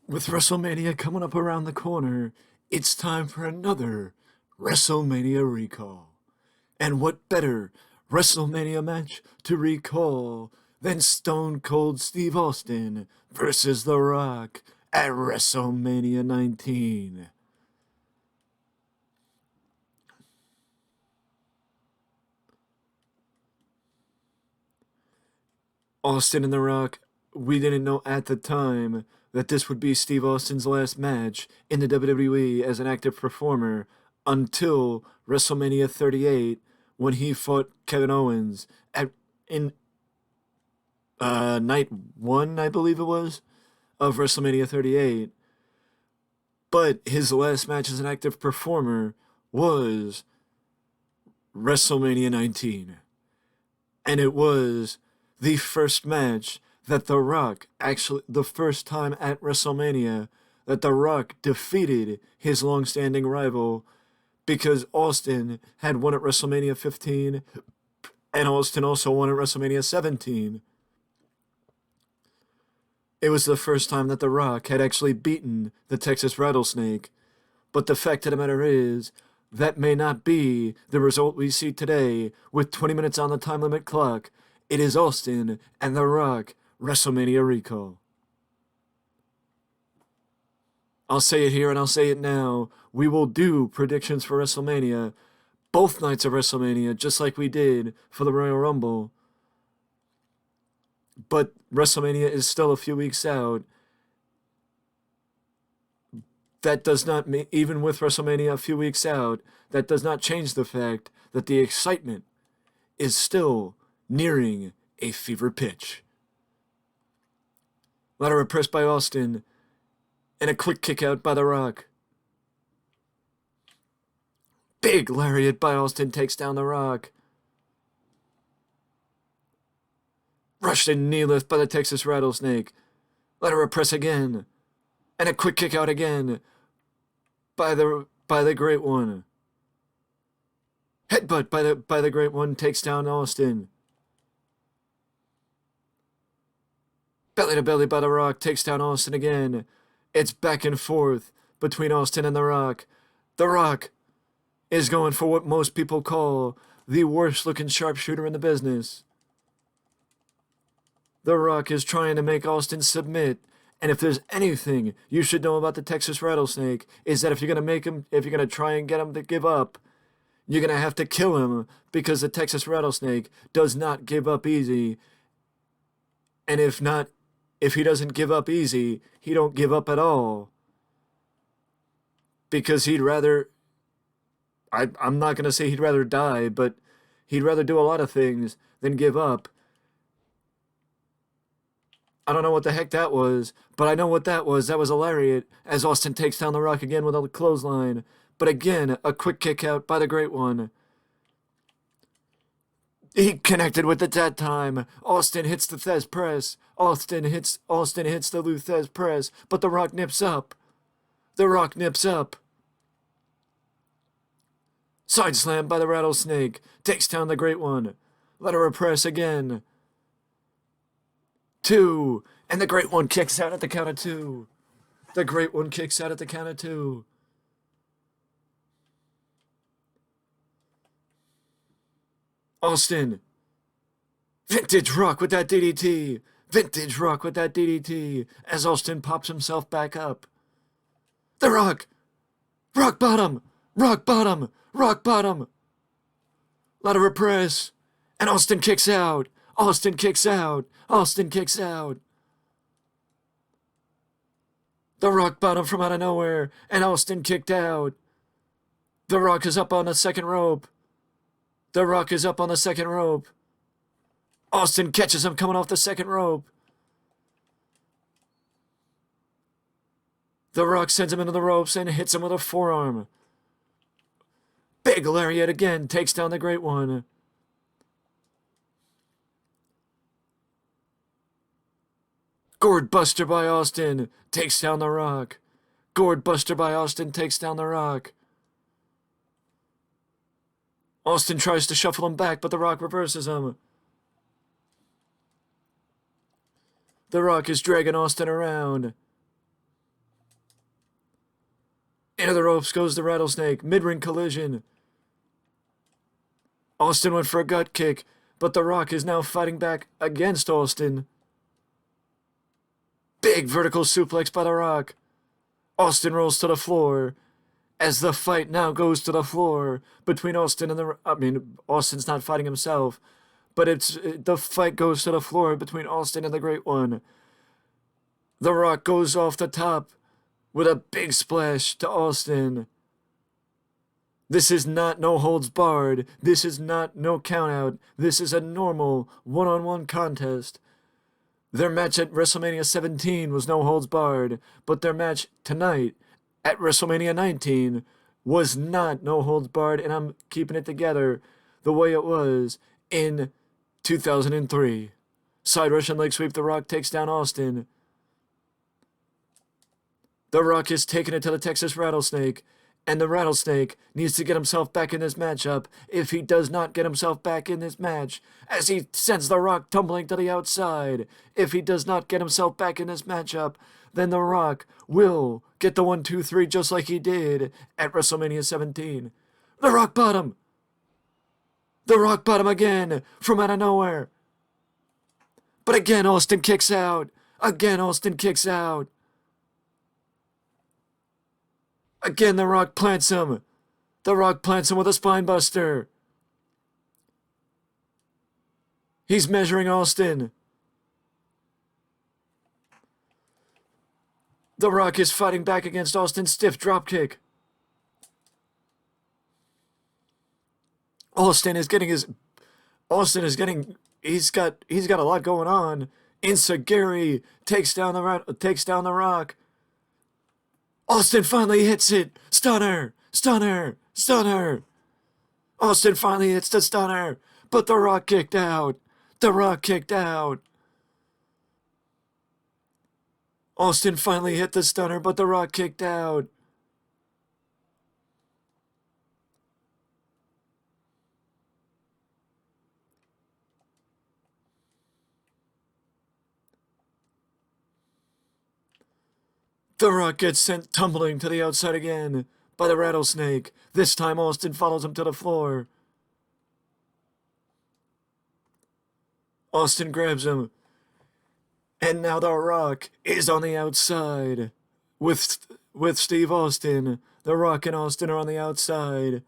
With WrestleMania coming up around the corner, it's time for another WrestleMania recall. And what better WrestleMania match to recall than Stone Cold Steve Austin versus The Rock at WrestleMania 19? Austin and The Rock, we didn't know at the time that this would be Steve Austin's last match in the WWE as an active performer until WrestleMania 38 when he fought Kevin Owens at in night 1, I believe it was, of WrestleMania 38. But his last match as an active performer was WrestleMania 19. And it was the first match that The Rock actually, the first time at WrestleMania that The Rock defeated his long-standing rival, because Austin had won at WrestleMania 15 and Austin also won at WrestleMania 17. It was the first time that The Rock had actually beaten the Texas Rattlesnake. But the fact of the matter is, that may not be the result we see today with 20 minutes on the time limit clock. It is Austin and The Rock WrestleMania recall. I'll say it here and I'll say it now. We will do predictions for WrestleMania, both nights of WrestleMania, just like we did for the Royal Rumble. But WrestleMania is still a few weeks out. That does not, even with WrestleMania a few weeks out, that does not change the fact that the excitement is still nearing a fever pitch. Ladder press by Austin, and a quick kick out by The Rock. Big lariat by Austin takes down The Rock. Russian knee lift by the Texas Rattlesnake. Ladder press again, and a quick kick out again by the Great One. Headbutt by the Great One takes down Austin. Belly to belly by The Rock takes down Austin again. It's back and forth between Austin and The Rock. The Rock is going for what most people call the worst looking sharpshooter in the business. The Rock is trying to make Austin submit. And if there's anything you should know about the Texas Rattlesnake, is that if you're going to try and get him to give up, you're going to have to kill him, because the Texas Rattlesnake does not give up easy. And if he doesn't give up easy, he don't give up at all. Because he'd rather, I'm not going to say he'd rather die, but he'd rather do a lot of things than give up. I don't know what the heck that was, but I know what that was. That was a lariat, as Austin takes down The Rock again with a clothesline. But again, a quick kick out by the Great One. He connected with it that time. Austin hits the Thez press. Austin hits the Lou Thez press, but The Rock nips up. The Rock nips up. Side slam by the Rattlesnake. Takes down the Great One. Let her press again. 2, and the Great One kicks out at the count of 2. The Great One kicks out at the count of 2. Austin. Vintage Rock with that DDT. Vintage Rock with that DDT as Austin pops himself back up. The Rock. Rock bottom. Rock bottom. Rock bottom. Ladder press. And Austin kicks out. Austin kicks out. Austin kicks out. The Rock bottom from out of nowhere, and Austin kicked out. The Rock is up on the second rope. The Rock is up on the second rope. Austin catches him coming off the second rope. The Rock sends him into the ropes and hits him with a forearm. Big lariat again, takes down the Great One. Gourd Buster by Austin takes down The Rock. Gourd Buster by Austin takes down The Rock. Austin tries to shuffle him back, but The Rock reverses him. The Rock is dragging Austin around. Into the ropes goes the Rattlesnake. Mid-ring collision. Austin went for a gut kick, but The Rock is now fighting back against Austin. Big vertical suplex by The Rock. Austin rolls to the floor. As the fight now goes to the floor between Austin and Austin's not fighting himself, but the fight goes to the floor between Austin and the Great One. The Rock goes off the top with a big splash to Austin. This is not no holds barred. This is not no countout. This is a normal one-on-one contest. Their match at WrestleMania 17 was no holds barred, but their match tonight at WrestleMania 19 was not no holds barred, and I'm keeping it together the way it was in 2003. Side Russian leg sweep. The Rock takes down Austin. The Rock is taking it to the Texas Rattlesnake, and the Rattlesnake needs to get himself back in this matchup. If he does not get himself back in this match, as he sends the Rock tumbling to the outside, if he does not get himself back in this matchup, then the Rock will get the 1, 2, 3 just like he did at WrestleMania 17. The Rock bottom! The Rock bottom again from out of nowhere. But again, Austin kicks out. Again, Austin kicks out. Again, The Rock plants him. The Rock plants him with a spine buster. He's measuring Austin. The Rock is fighting back against Austin's stiff dropkick. He's got a lot going on. Enziguri takes down the Rock. Austin finally hits it. Stunner. Austin finally hits the stunner, but The Rock kicked out. Austin finally hit the stunner, but The Rock kicked out. The Rock gets sent tumbling to the outside again by the Rattlesnake. This time Austin follows him to the floor. Austin grabs him. And now The Rock is on the outside. With Steve Austin. The Rock and Austin are on the outside.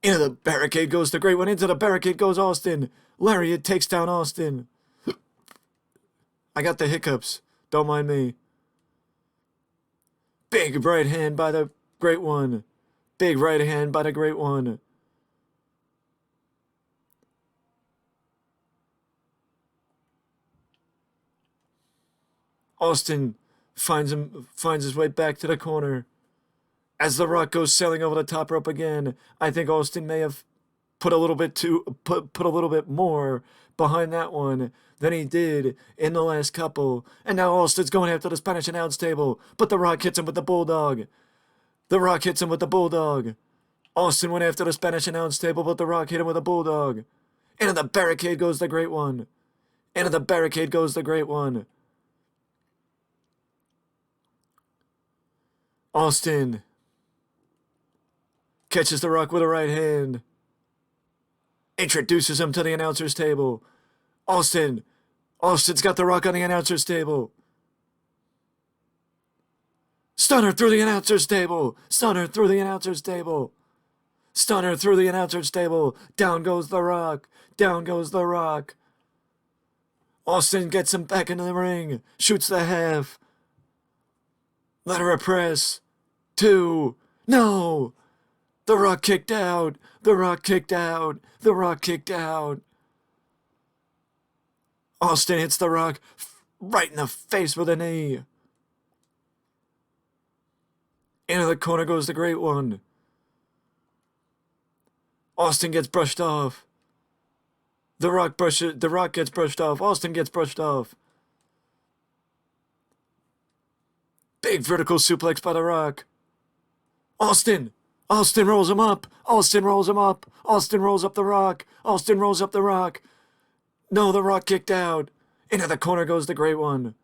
Into the barricade goes the Great One. Into the barricade goes Austin. Lariat takes down Austin. I got the hiccups. Don't mind me. Big right hand by the Great One. Big right hand by the Great One. Austin finds his way back to the corner. As The Rock goes sailing over the top rope again, I think Austin may have put a little bit more behind that one than he did in the last couple. And now Austin's going after the Spanish announce table, but The Rock hits him with the Bulldog. Austin went after the Spanish announce table, but The Rock hit him with a Bulldog. Into the barricade goes the Great One. Austin catches The Rock with a right hand. Introduces him to the announcer's table. Austin's got The Rock on the announcer's table. Stunner through the announcer's table. Down goes The Rock. Austin gets him back into the ring. Shoots the half. Lateral press. 2. No! The Rock kicked out. Austin hits The Rock right in the face with a knee. Into the corner goes the Great One. Austin gets brushed off. The Rock gets brushed off. Austin gets brushed off. Big vertical suplex by The Rock. Austin rolls him up. Austin rolls up The Rock. No, The Rock kicked out. Into the corner goes the Great One.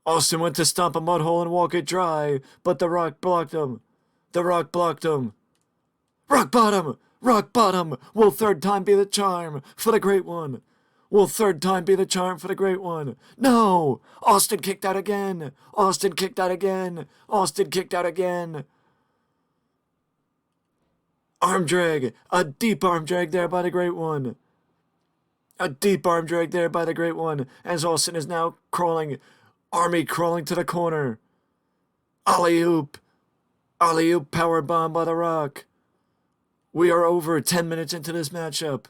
Austin went to stomp a mud hole and walk it dry, but The Rock blocked him. The Rock blocked him. Rock bottom! Rock bottom! Will third time be the charm for the great one? Will third time be the charm for the great one? No! Austin kicked out again! Austin kicked out again! Austin kicked out again! Arm drag! A deep arm drag there by the great one. A deep arm drag there by the great one, as Austin is now crawling, army crawling to the corner. Alley-oop! Alley-oop power bomb by The Rock. We are over 10 minutes into this matchup.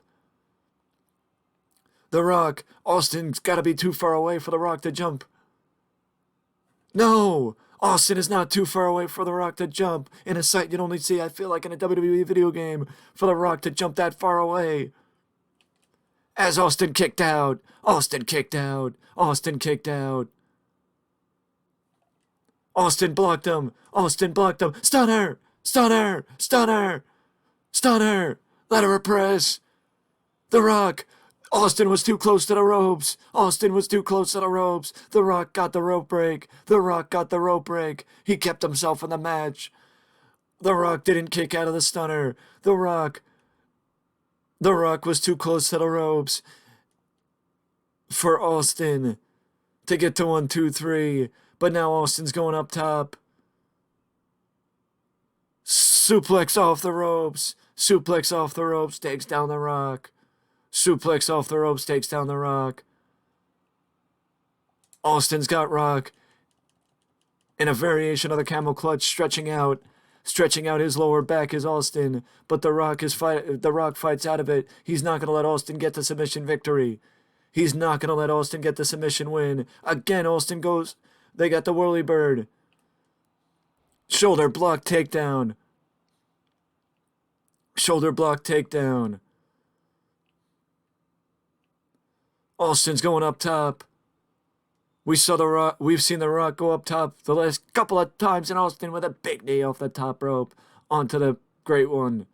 The Rock, Austin's gotta be too far away for The Rock to jump. No! Austin is not too far away for The Rock to jump. In a sight you'd only see, I feel like, in a WWE video game, for The Rock to jump that far away. As Austin kicked out. Austin kicked out. Austin kicked out. Austin blocked him. Austin blocked him. Stunner! Stunner! Stunner! Stunner! Let her press. The Rock. Austin was too close to the ropes. Austin was too close to the ropes. The Rock got the rope break. The Rock got the rope break. He kept himself in the match. The Rock didn't kick out of the stunner. The Rock was too close to the ropes for Austin to get to 1, 2, 3. But now Austin's going up top. Suplex off the ropes. Suplex off the ropes. Takes down The Rock. Suplex off the ropes. Takes down The Rock. Austin's got Rock in a variation of the camel clutch, stretching out his lower back is Austin, but The Rock fights out of it. He's not going to let Austin get the submission victory. He's not going to let Austin get the submission win. Again, Austin goes. They got the whirly bird. Shoulder block takedown. Shoulder block takedown. Austin's going up top. We've seen The Rock go up top the last couple of times in Austin with a big knee off the top rope onto the great one.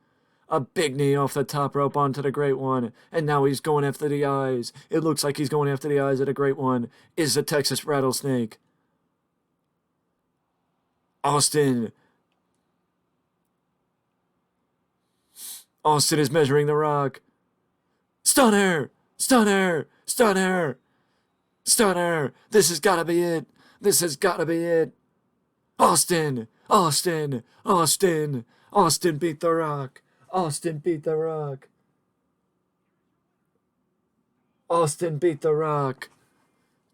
A big knee off the top rope onto the great one. And now he's going after the eyes. It looks like he's going after the eyes of the great one. Is the Texas Rattlesnake. Austin is measuring The Rock. Stunner! Stunner! Stunner! Stunner! This has gotta be it! This has gotta be it! Austin! Austin! Austin! Austin beat The Rock! Austin beat The Rock! Austin beat The Rock!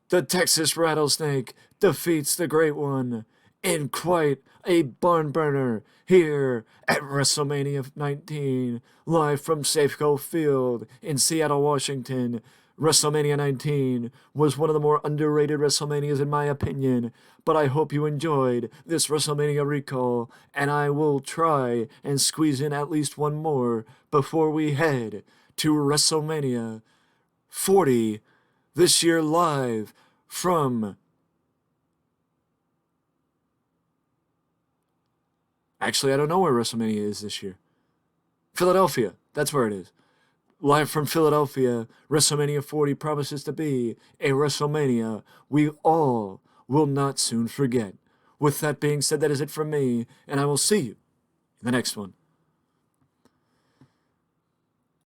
The Texas Rattlesnake defeats the Great One in quite a barn burner here at WrestleMania 19, live from Safeco Field in Seattle, Washington. WrestleMania 19 was one of the more underrated WrestleManias in my opinion, but I hope you enjoyed this WrestleMania recall, and I will try and squeeze in at least one more before we head to WrestleMania 40 this year live from... Actually, I don't know where WrestleMania is this year. Philadelphia, that's where it is. Live from Philadelphia, WrestleMania 40 promises to be a WrestleMania we all will not soon forget. With that being said, that is it from me, and I will see you in the next one.